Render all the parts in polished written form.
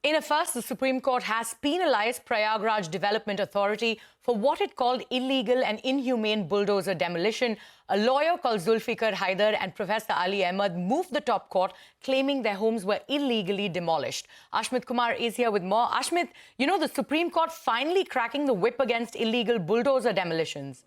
In a first, the Supreme Court has penalized Prayagraj Development Authority for what it called illegal and inhumane bulldozer demolition. A lawyer called Zulfikar Haider and Professor Ali Ahmed moved the top court, claiming their homes were illegally demolished. Ashmit Kumar is here with more. Ashmit, you know, the Supreme Court finally cracking the whip against illegal bulldozer demolitions.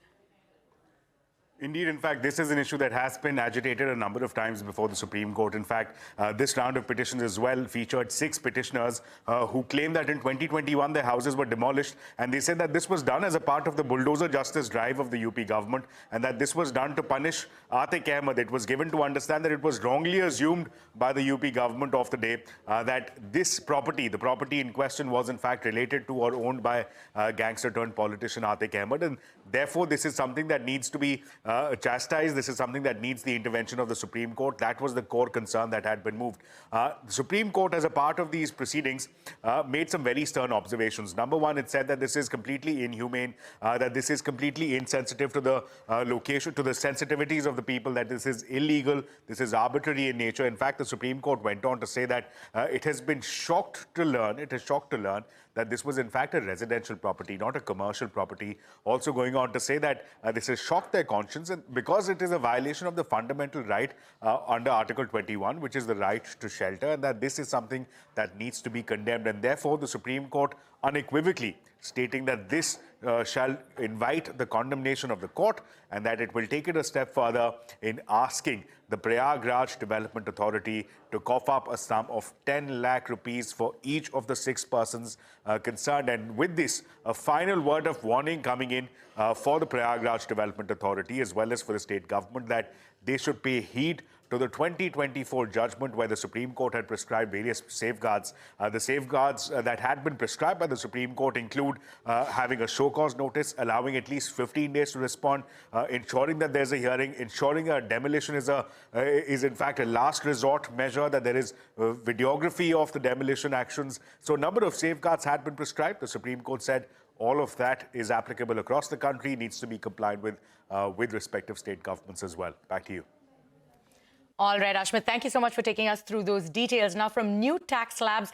Indeed, in fact, this is an issue that has been agitated a number of times before the Supreme Court. In fact, this round of petitions as well featured 6 petitioners who claimed that in 2021 their houses were demolished, and they said that this was done as a part of the bulldozer justice drive of the UP government, and that this was done to punish Atiq Ahmed. It was given to understand that it was wrongly assumed by the UP government of the day that this property, the property in question, was in fact related to or owned by gangster-turned-politician Atiq Ahmed, and therefore this is something that needs to be chastised. This is something that needs the intervention of the Supreme Court. That was the core concern that had been moved. The Supreme Court, as a part of these proceedings, made some very stern observations. Number one, it said that this is completely inhumane, that this is completely insensitive to the location, to the sensitivities of the people, that this is illegal, this is arbitrary in nature. In fact, the Supreme Court went on to say that it has shocked to learn that this was in fact a residential property, not a commercial property. Also going on to say that this has shocked their conscience, and because it is a violation of the fundamental right under Article 21, which is the right to shelter, and that this is something that needs to be condemned. And therefore, the Supreme Court unequivocally stating that this shall invite the condemnation of the court, and that it will take it a step further in asking the Prayagraj Development Authority to cough up a sum of 10 lakh rupees for each of the 6 persons concerned. And with this, a final word of warning coming in for the Prayagraj Development Authority as well as for the state government, that they should pay heed to the 2024 judgment where the Supreme Court had prescribed various safeguards. The safeguards that had been prescribed by the Supreme Court include having a show cause notice, allowing at least 15 days to respond, ensuring that there's a hearing, ensuring a demolition is in fact a last resort measure, that there is videography of the demolition actions. So a number of safeguards had been prescribed. The Supreme Court said all of that is applicable across the country, needs to be complied with respective state governments as well. Back to you. All right, Ashmit, thank you so much for taking us through those details. Now, from new tax slabs